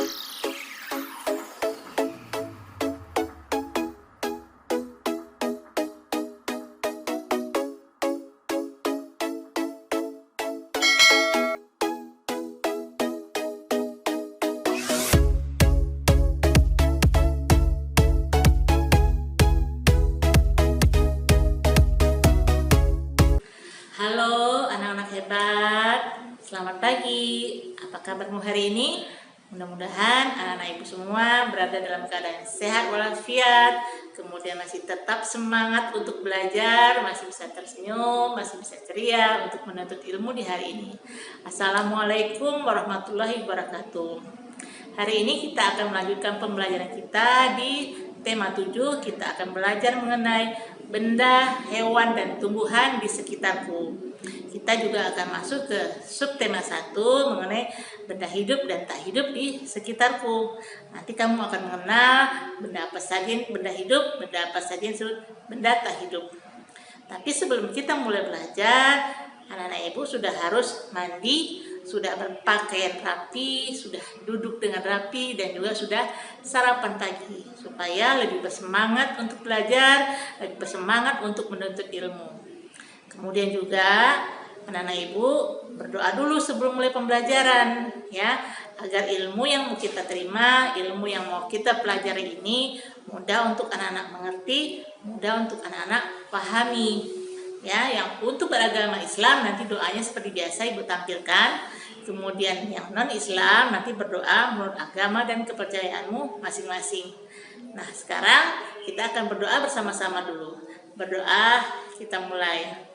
Halo anak-anak hebat, selamat pagi. Apa kabarmu hari ini? Mudah-mudahan anak-anak ibu semua berada dalam keadaan sehat walafiat, kemudian masih tetap semangat untuk belajar, masih bisa tersenyum, masih bisa ceria untuk menuntut ilmu di hari ini. Assalamualaikum warahmatullahi wabarakatuh. Hari ini kita akan melanjutkan pembelajaran kita di tema 7. Kita akan belajar mengenai benda, hewan, dan tumbuhan di sekitarku. Kita juga akan masuk ke subtema 1 mengenai benda hidup dan tak hidup di sekitarku. Nanti kamu akan mengenal benda apa saja benda hidup, benda apa saja benda tak hidup. Tapi sebelum kita mulai belajar, anak-anak ibu sudah harus mandi, sudah berpakaian rapi, sudah duduk dengan rapi, dan juga sudah sarapan pagi supaya lebih bersemangat untuk belajar, lebih bersemangat untuk menuntut ilmu. Kemudian juga anak-anak ibu berdoa dulu sebelum mulai pembelajaran, ya, agar ilmu yang mau kita terima, ilmu yang mau kita pelajari ini mudah untuk anak-anak mengerti, mudah untuk anak-anak pahami. Ya, yang untuk beragama Islam nanti doanya seperti biasa ibu tampilkan. Kemudian yang non-Islam nanti berdoa menurut agama dan kepercayaanmu masing-masing. Nah, sekarang kita akan berdoa bersama-sama dulu. Berdoa, kita mulai.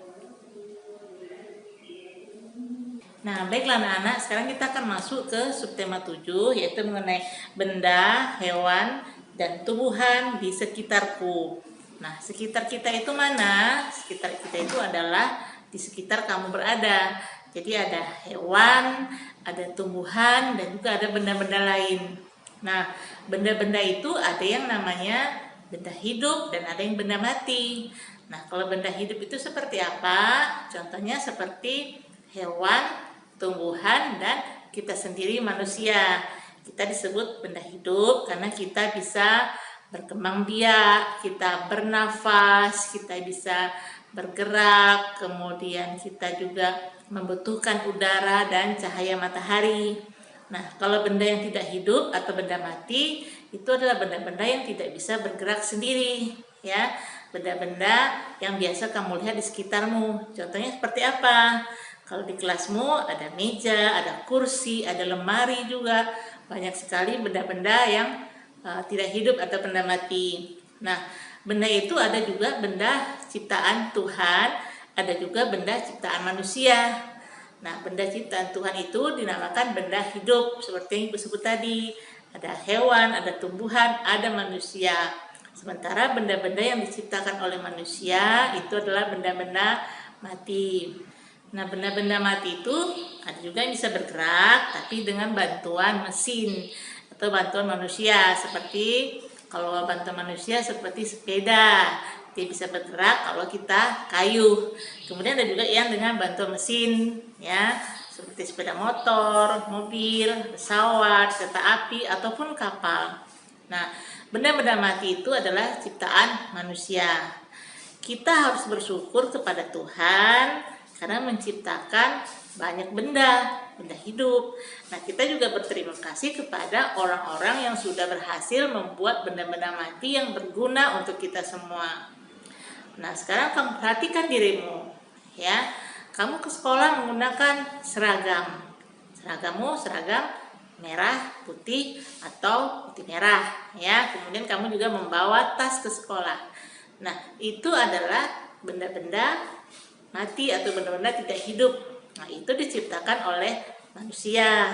Nah, baiklah anak-anak, sekarang kita akan masuk ke subtema 7, yaitu mengenai benda, hewan, dan tumbuhan di sekitarku. Nah, sekitar kita itu mana? Sekitar kita itu adalah di sekitar kamu berada. Jadi ada hewan, ada tumbuhan, dan juga ada benda-benda lain. Nah, benda-benda itu ada yang namanya benda hidup dan ada yang benda mati. Nah, kalau benda hidup itu seperti apa? Contohnya seperti hewan, tumbuhan, dan kita sendiri manusia. Kita disebut benda hidup karena kita bisa berkembang biak, kita bernafas, kita bisa bergerak, kemudian kita juga membutuhkan udara dan cahaya matahari. Nah, kalau benda yang tidak hidup atau benda mati, itu adalah benda-benda yang tidak bisa bergerak sendiri, ya. Benda-benda yang biasa kamu lihat di sekitarmu. Contohnya seperti apa? Kalau di kelasmu ada meja, ada kursi, ada lemari juga. Banyak sekali benda-benda yang tidak hidup atau benda mati. Nah, benda itu ada juga benda ciptaan Tuhan, ada juga benda ciptaan manusia. Nah, benda ciptaan Tuhan itu dinamakan benda hidup, seperti yang Ibu sebut tadi. Ada hewan, ada tumbuhan, ada manusia. Sementara benda-benda yang diciptakan oleh manusia itu adalah benda-benda mati. Nah, benda-benda mati itu ada juga yang bisa bergerak, tapi dengan bantuan mesin atau bantuan manusia. Seperti kalau bantuan manusia seperti sepeda, dia bisa bergerak kalau kita kayu. Kemudian ada juga yang dengan bantuan mesin, ya, seperti sepeda motor, mobil, pesawat, kereta api, ataupun kapal. Nah, benda-benda mati itu adalah ciptaan manusia. Kita harus bersyukur kepada Tuhan karena menciptakan banyak benda hidup. Nah, kita juga berterima kasih kepada orang-orang yang sudah berhasil membuat benda-benda mati yang berguna untuk kita semua. Nah, sekarang kamu perhatikan dirimu, ya. Kamu ke sekolah menggunakan seragam. Seragammu seragam merah, putih, atau putih merah, ya. Kemudian kamu juga membawa tas ke sekolah. Nah, itu adalah benda-benda mati atau benda-benda tidak hidup. Nah, itu diciptakan oleh manusia.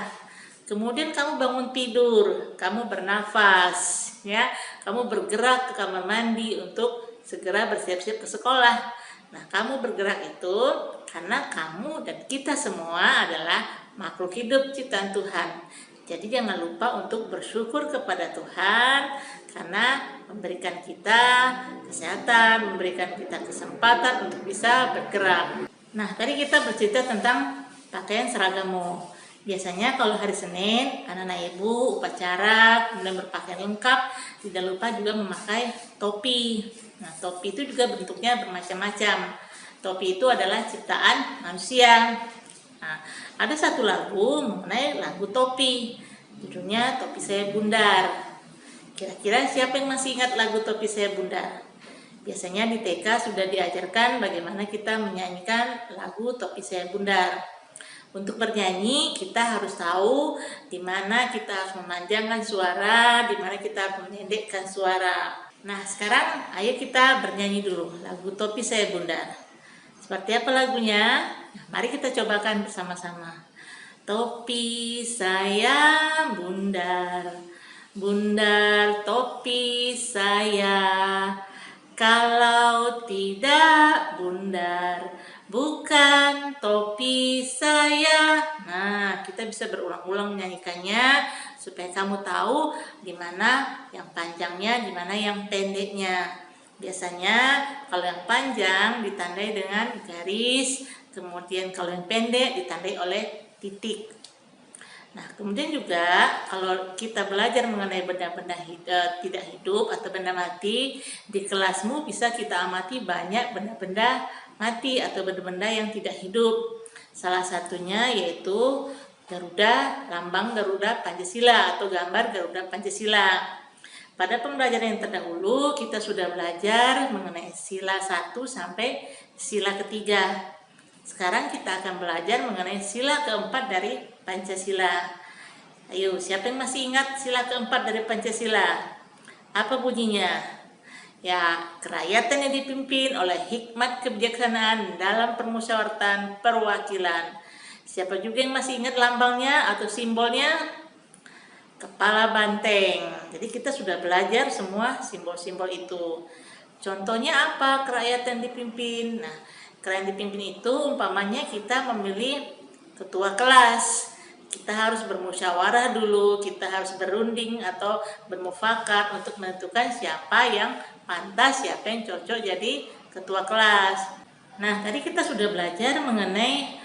Kemudian kamu bangun tidur, kamu bernafas, ya, kamu bergerak ke kamar mandi untuk segera bersiap-siap ke sekolah. Nah, kamu bergerak itu karena kamu dan kita semua adalah makhluk hidup ciptaan Tuhan. Jadi jangan lupa untuk bersyukur kepada Tuhan karena memberikan kita kesehatan, memberikan kita kesempatan untuk bisa bergerak. Nah, tadi kita bercerita tentang pakaian seragammu. Biasanya kalau hari Senin, anak-anak ibu upacara, kemudian berpakaian lengkap, tidak lupa juga memakai topi. Nah, topi itu juga bentuknya bermacam-macam. Topi itu adalah ciptaan manusia. Nah, ada satu lagu mengenai lagu topi, judulnya Topi Saya Bundar. Kira-kira siapa yang masih ingat lagu Topi Saya Bundar? Biasanya di TK sudah diajarkan bagaimana kita menyanyikan lagu Topi Saya Bundar. Untuk bernyanyi kita harus tahu di mana kita harus memanjangkan suara, di mana kita harus memendekkan suara. Nah, sekarang ayo kita bernyanyi dulu lagu Topi Saya Bundar. Seperti apa lagunya? Nah, mari kita cobakan bersama-sama. Topi saya bundar, bundar topi saya. Kalau tidak bundar, bukan topi saya. Nah, kita bisa berulang-ulang menyanyikannya supaya kamu tahu di mana yang panjangnya, di mana yang pendeknya. Biasanya kalau yang panjang ditandai dengan garis, kemudian kalau yang pendek ditandai oleh titik. Nah, kemudian juga kalau kita belajar mengenai benda-benda tidak hidup atau benda mati, di kelasmu bisa kita amati banyak benda-benda mati atau benda-benda yang tidak hidup. Salah satunya yaitu Garuda, lambang Garuda Pancasila atau gambar Garuda Pancasila. Pada pembelajaran yang terdahulu kita sudah belajar mengenai sila 1 sampai sila ketiga. Sekarang kita akan belajar mengenai sila keempat dari Pancasila. Ayo, siapa yang masih ingat sila keempat dari Pancasila? Apa bunyinya? Ya, kerakyatan yang dipimpin oleh hikmat kebijaksanaan dalam permusyawaratan perwakilan. Siapa juga yang masih ingat lambangnya atau simbolnya? Kepala banteng. Jadi kita sudah belajar semua simbol-simbol itu. Contohnya apa kerakyatan dipimpin? Nah, kerakyatan dipimpin itu umpamanya kita memilih ketua kelas. Kita harus bermusyawarah dulu, kita harus berunding atau bermufakat untuk menentukan siapa yang pantas, siapa yang cocok jadi ketua kelas. Nah, tadi kita sudah belajar mengenai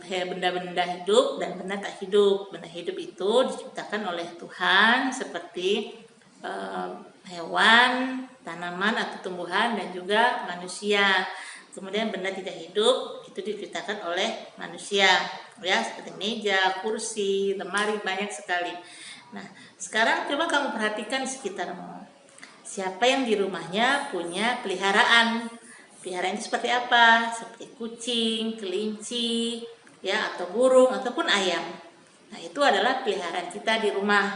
benda-benda hidup dan benda tak hidup. Benda hidup itu diciptakan oleh Tuhan seperti hewan, tanaman atau tumbuhan dan juga manusia. Kemudian benda tidak hidup itu diciptakan oleh manusia, ya seperti meja, kursi, lemari, banyak sekali. Nah, sekarang coba kamu perhatikan sekitarmu. Siapa yang di rumahnya punya peliharaan? Peliharaan itu seperti apa? Seperti kucing, kelinci, ya atau burung ataupun ayam. Nah, itu adalah peliharaan kita di rumah.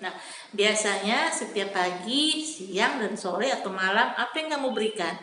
Nah, biasanya setiap pagi, siang, dan sore atau malam apa yang kamu berikan?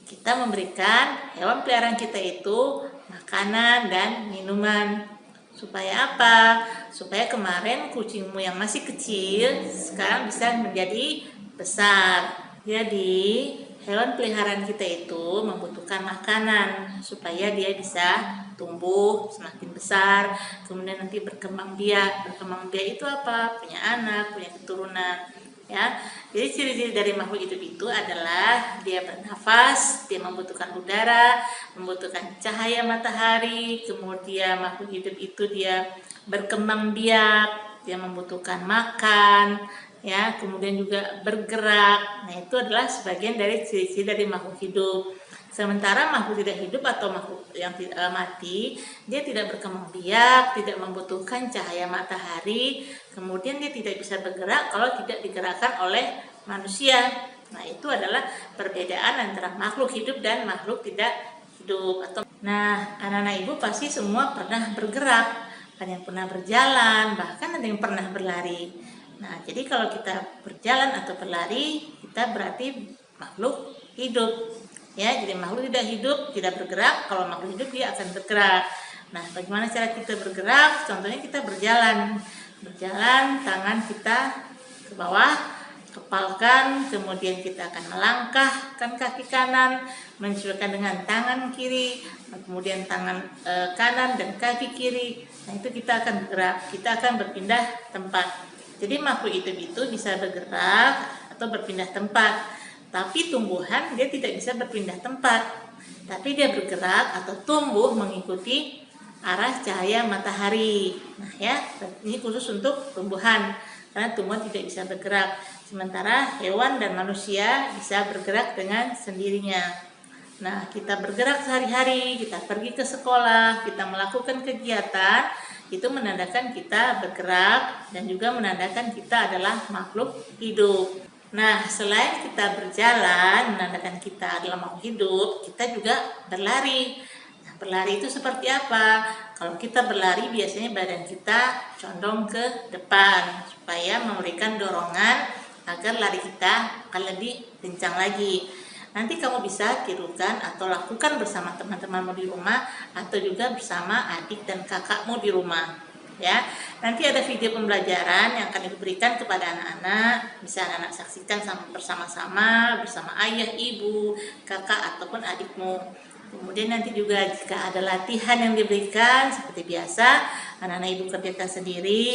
Kita memberikan hewan peliharaan kita itu makanan dan minuman. Supaya apa? Supaya kemarin kucingmu yang masih kecil sekarang bisa menjadi besar. Jadi hewan peliharaan kita itu membutuhkan makanan supaya dia bisa tumbuh semakin besar, kemudian nanti berkembang biak. Berkembang biak itu apa? Punya anak, punya keturunan. Ya, jadi ciri-ciri dari makhluk hidup itu adalah dia bernafas, dia membutuhkan udara, membutuhkan cahaya matahari, kemudian makhluk hidup itu dia berkembang biak, dia membutuhkan makan, ya, kemudian juga bergerak. Nah, itu adalah sebagian dari ciri-ciri dari makhluk hidup. Sementara makhluk tidak hidup atau makhluk yang mati, dia tidak berkembang biak, tidak membutuhkan cahaya matahari, kemudian dia tidak bisa bergerak kalau tidak digerakkan oleh manusia. Nah, itu adalah perbedaan antara makhluk hidup dan makhluk tidak hidup. Nah, anak-anak ibu pasti semua pernah bergerak, ada yang pernah berjalan, bahkan ada yang pernah berlari. Nah, jadi kalau kita berjalan atau berlari, kita berarti makhluk hidup. Ya, jadi makhluk tidak hidup tidak bergerak. Kalau makhluk hidup dia akan bergerak. Nah, bagaimana cara kita bergerak? Contohnya kita berjalan, tangan kita ke bawah, kepalkan, kemudian kita akan melangkahkan kaki kanan, menyesuaikan dengan tangan kiri, kemudian tangan kanan dan kaki kiri. Nah, itu kita akan bergerak, kita akan berpindah tempat. Jadi makhluk hidup itu bisa bergerak atau berpindah tempat. Tapi tumbuhan dia tidak bisa berpindah tempat, tapi dia bergerak atau tumbuh mengikuti arah cahaya matahari. Nah ya, ini khusus untuk tumbuhan, karena tumbuhan tidak bisa bergerak. Sementara hewan dan manusia bisa bergerak dengan sendirinya. Nah, kita bergerak sehari-hari, kita pergi ke sekolah, kita melakukan kegiatan, itu menandakan kita bergerak dan juga menandakan kita adalah makhluk hidup. Nah, selain kita berjalan, menandakan kita adalah makhluk hidup, kita juga berlari. Nah, berlari itu seperti apa? Kalau kita berlari, biasanya badan kita condong ke depan, supaya memberikan dorongan agar lari kita akan lebih kencang lagi. Nanti kamu bisa tirukan atau lakukan bersama teman-temanmu di rumah, atau juga bersama adik dan kakakmu di rumah. Ya, nanti ada video pembelajaran yang akan diberikan kepada anak-anak, bisa anak-anak saksikan bersama-sama bersama ayah, ibu, kakak ataupun adikmu. Kemudian nanti juga jika ada latihan yang diberikan seperti biasa, anak-anak ibu kerjakan sendiri,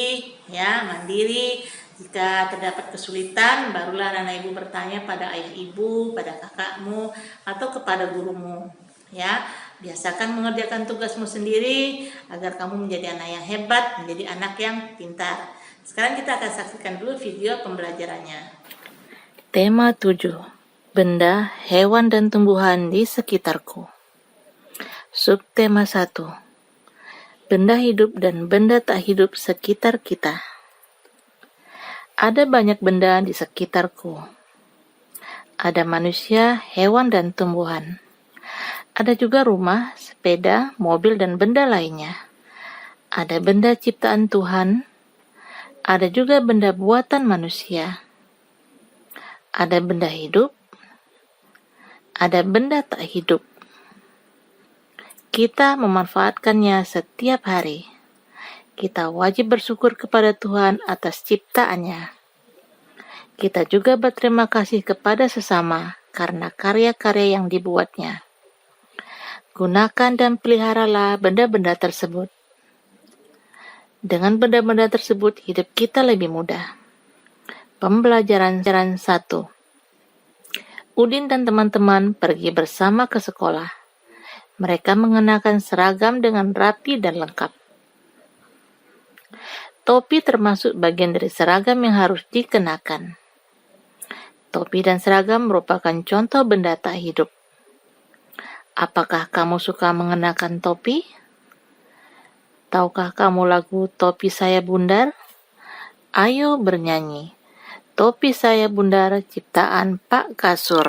ya, mandiri. Jika terdapat kesulitan, barulah anak-anak ibu bertanya pada ayah ibu, pada kakakmu, atau kepada gurumu. Ya, biasakan mengerjakan tugasmu sendiri agar kamu menjadi anak yang hebat, menjadi anak yang pintar. Sekarang kita akan saksikan dulu video pembelajarannya. Tema 7. Benda, hewan dan tumbuhan di sekitarku. Subtema 1. Benda hidup dan benda tak hidup sekitar kita. Ada banyak benda di sekitarku. Ada manusia, hewan dan tumbuhan. Ada juga rumah, sepeda, mobil, dan benda lainnya. Ada benda ciptaan Tuhan. Ada juga benda buatan manusia. Ada benda hidup. Ada benda tak hidup. Kita memanfaatkannya setiap hari. Kita wajib bersyukur kepada Tuhan atas ciptaannya. Kita juga berterima kasih kepada sesama karena karya-karya yang dibuatnya. Gunakan dan peliharalah benda-benda tersebut. Dengan benda-benda tersebut, hidup kita lebih mudah. Pembelajaran 1. Udin dan teman-teman pergi bersama ke sekolah. Mereka mengenakan seragam dengan rapi dan lengkap. Topi termasuk bagian dari seragam yang harus dikenakan. Topi dan seragam merupakan contoh benda tak hidup. Apakah kamu suka mengenakan topi? Tahukah kamu lagu Topi Saya Bundar? Ayo bernyanyi. Topi Saya Bundar ciptaan Pak Kasur.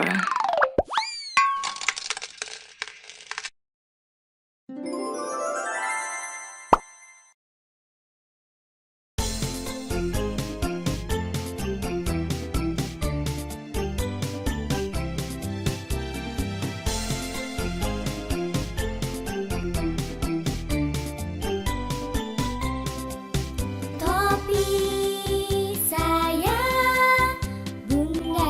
Topi saya bundar,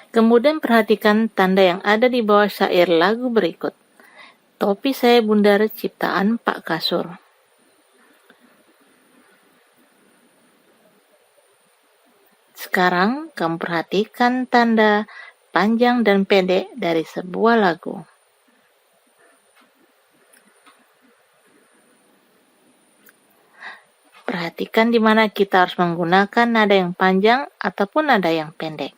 Kemudian perhatikan tanda yang ada di bawah syair lagu berikut. Topi saya bundar ciptaan Pak Kasur. Sekarang kamu perhatikan tanda panjang dan pendek dari sebuah lagu. Perhatikan di mana kita harus menggunakan nada yang panjang ataupun nada yang pendek.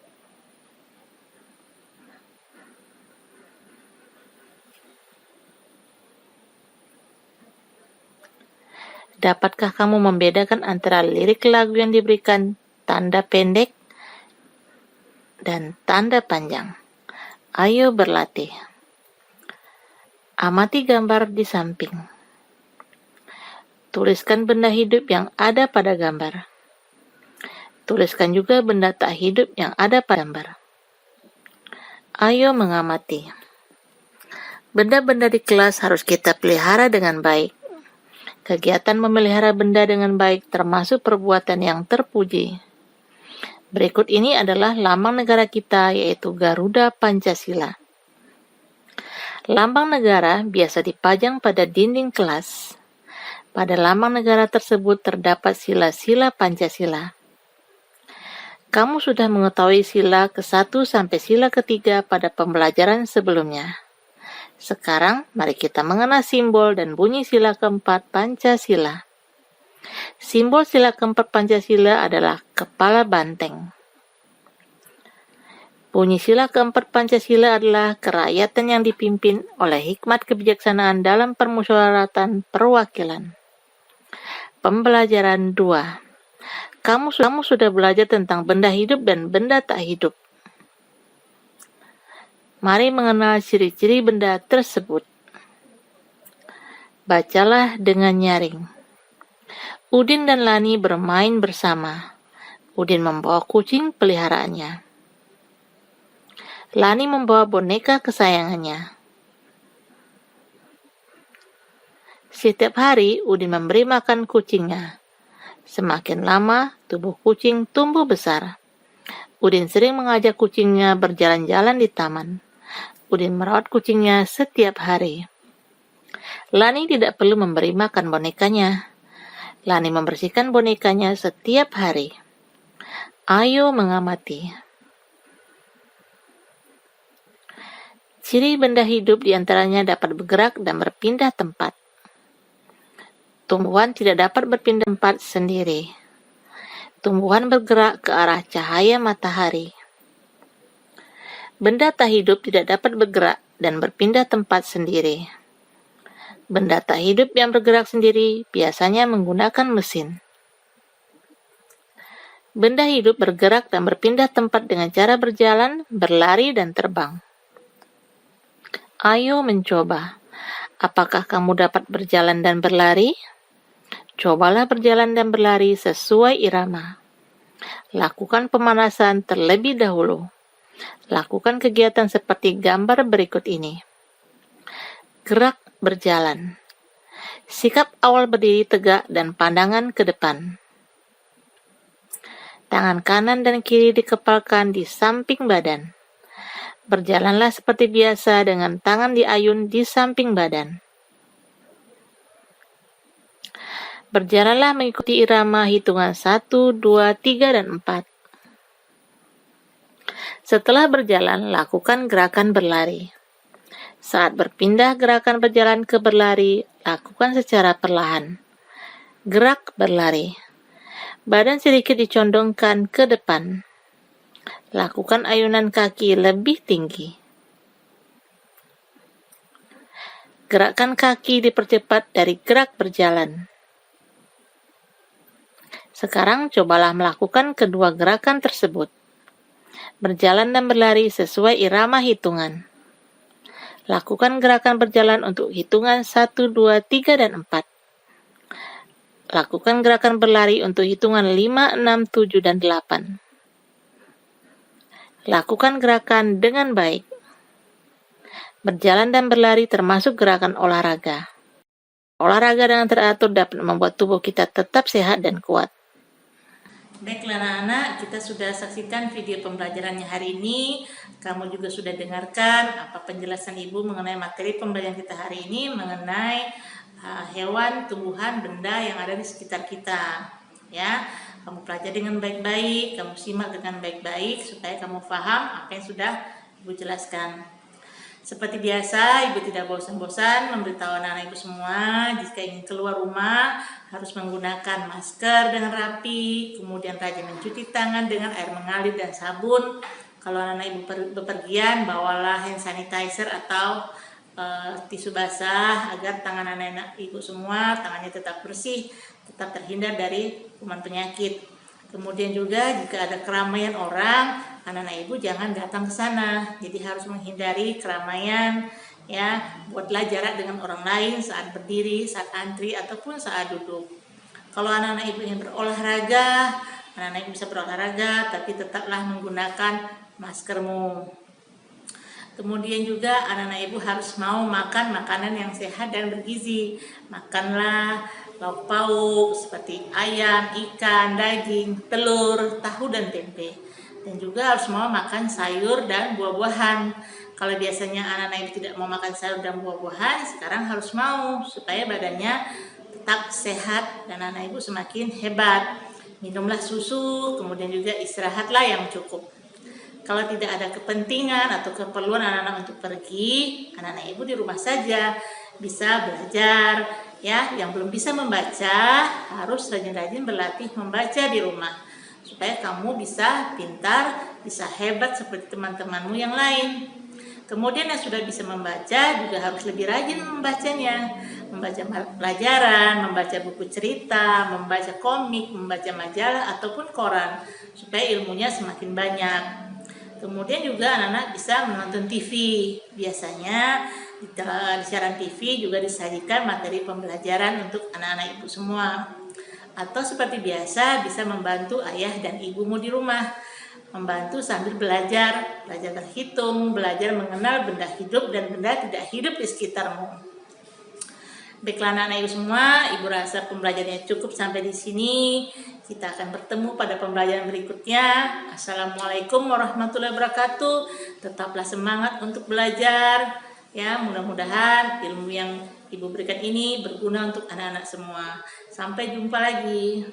Dapatkah kamu membedakan antara lirik lagu yang diberikan tanda pendek dan tanda panjang? Ayo berlatih. Amati gambar di samping. Tuliskan benda hidup yang ada pada gambar. Tuliskan juga benda tak hidup yang ada pada gambar. Ayo mengamati. Benda-benda di kelas harus kita pelihara dengan baik. Kegiatan memelihara benda dengan baik termasuk perbuatan yang terpuji. Berikut ini adalah lambang negara kita, yaitu Garuda Pancasila. Lambang negara biasa dipajang pada dinding kelas. Pada lambang negara tersebut terdapat sila-sila Pancasila. Kamu sudah mengetahui sila ke-1 sampai sila ke-3 pada pembelajaran sebelumnya. Sekarang, mari kita mengenal simbol dan bunyi sila keempat Pancasila. Simbol sila keempat Pancasila adalah kepala banteng. Bunyi sila keempat Pancasila adalah kerakyatan yang dipimpin oleh hikmat kebijaksanaan dalam permusyawaratan perwakilan. Pembelajaran 2. Kamu sudah belajar tentang benda hidup dan benda tak hidup. Mari mengenal ciri-ciri benda tersebut. Bacalah dengan nyaring. Udin dan Lani bermain bersama. Udin membawa kucing peliharaannya. Lani membawa boneka kesayangannya. Setiap hari, Udin memberi makan kucingnya. Semakin lama, tubuh kucing tumbuh besar. Udin sering mengajak kucingnya berjalan-jalan di taman. Udin merawat kucingnya setiap hari. Lani tidak perlu memberi makan bonekanya. Lani membersihkan bonekanya setiap hari. Ayo mengamati. Ciri benda hidup diantaranya dapat bergerak dan berpindah tempat. Tumbuhan tidak dapat berpindah tempat sendiri. Tumbuhan bergerak ke arah cahaya matahari. Benda tak hidup tidak dapat bergerak dan berpindah tempat sendiri. Benda tak hidup yang bergerak sendiri biasanya menggunakan mesin. Benda hidup bergerak dan berpindah tempat dengan cara berjalan, berlari, dan terbang. Ayo mencoba. Apakah kamu dapat berjalan dan berlari? Cobalah berjalan dan berlari sesuai irama. Lakukan pemanasan terlebih dahulu. Lakukan kegiatan seperti gambar berikut ini. Gerak berjalan. Sikap awal berdiri tegak dan pandangan ke depan. Tangan kanan dan kiri dikepalkan di samping badan. Berjalanlah seperti biasa dengan tangan diayun di samping badan. Berjalanlah mengikuti irama hitungan 1, 2, 3, dan 4. Setelah berjalan, lakukan gerakan berlari. Saat berpindah gerakan berjalan ke berlari, lakukan secara perlahan. Gerak berlari. Badan sedikit dicondongkan ke depan. Lakukan ayunan kaki lebih tinggi. Gerakan kaki dipercepat dari gerak berjalan. Sekarang cobalah melakukan kedua gerakan tersebut. Berjalan dan berlari sesuai irama hitungan. Lakukan gerakan berjalan untuk hitungan 1, 2, 3, dan 4. Lakukan gerakan berlari untuk hitungan 5, 6, 7, dan 8. Lakukan gerakan dengan baik. Berjalan dan berlari termasuk gerakan olahraga. Olahraga dengan teratur dapat membuat tubuh kita tetap sehat dan kuat. Baiklah anak-anak, kita sudah saksikan video pembelajarannya hari ini. Kamu juga sudah dengarkan apa penjelasan Ibu mengenai materi pembelajaran kita hari ini mengenai hewan, tumbuhan, benda yang ada di sekitar kita. Ya, kamu pelajari dengan baik-baik, kamu simak dengan baik-baik supaya kamu paham apa yang sudah Ibu jelaskan. Seperti biasa, Ibu tidak bosan-bosan memberitahu anak-anak Ibu semua jika ingin keluar rumah harus menggunakan masker dengan rapi, kemudian rajin mencuci tangan dengan air mengalir dan sabun. Kalau anak-anak Ibu bepergian, bawalah hand sanitizer atau tisu basah agar tangan anak-anak Ibu semua tangannya tetap bersih, tetap terhindar dari kuman penyakit. Kemudian juga jika ada keramaian orang, anak-anak Ibu jangan datang ke sana. Jadi harus menghindari keramaian, ya. Buatlah jarak dengan orang lain saat berdiri, saat antri ataupun saat duduk. Kalau anak-anak Ibu ingin berolahraga, anak-anak Ibu bisa berolahraga, tapi tetaplah menggunakan maskermu. Kemudian juga anak-anak Ibu harus mau makan makanan yang sehat dan bergizi. Makanlah lauk pauk seperti ayam, ikan, daging, telur, tahu, dan tempe. Dan juga harus mau makan sayur dan buah-buahan. Kalau biasanya anak-anak Ibu tidak mau makan sayur dan buah-buahan, sekarang harus mau supaya badannya tetap sehat dan anak Ibu semakin hebat. Minumlah susu, kemudian juga istirahatlah yang cukup. Kalau tidak ada kepentingan atau keperluan anak-anak untuk pergi, anak-anak Ibu di rumah saja bisa belajar. Ya, yang belum bisa membaca harus rajin-rajin berlatih membaca di rumah supaya kamu bisa pintar, bisa hebat seperti teman-temanmu yang lain. Kemudian yang sudah bisa membaca juga harus lebih rajin membacanya, membaca pelajaran, membaca buku cerita, membaca komik, membaca majalah ataupun koran supaya ilmunya semakin banyak. Kemudian juga anak-anak bisa menonton TV. Biasanya di siaran TV juga disajikan materi pembelajaran untuk anak-anak Ibu semua. Atau seperti biasa bisa membantu ayah dan ibumu di rumah. Membantu sambil belajar berhitung, belajar mengenal benda hidup dan benda tidak hidup di sekitarmu. Baiklah anak-anak Ibu semua, Ibu rasa pembelajarannya cukup sampai di sini. Kita akan bertemu pada pembelajaran berikutnya. Assalamualaikum warahmatullahi wabarakatuh. Tetaplah semangat untuk belajar. Ya, mudah-mudahan ilmu yang Ibu berikan ini berguna untuk anak-anak semua. Sampai jumpa lagi.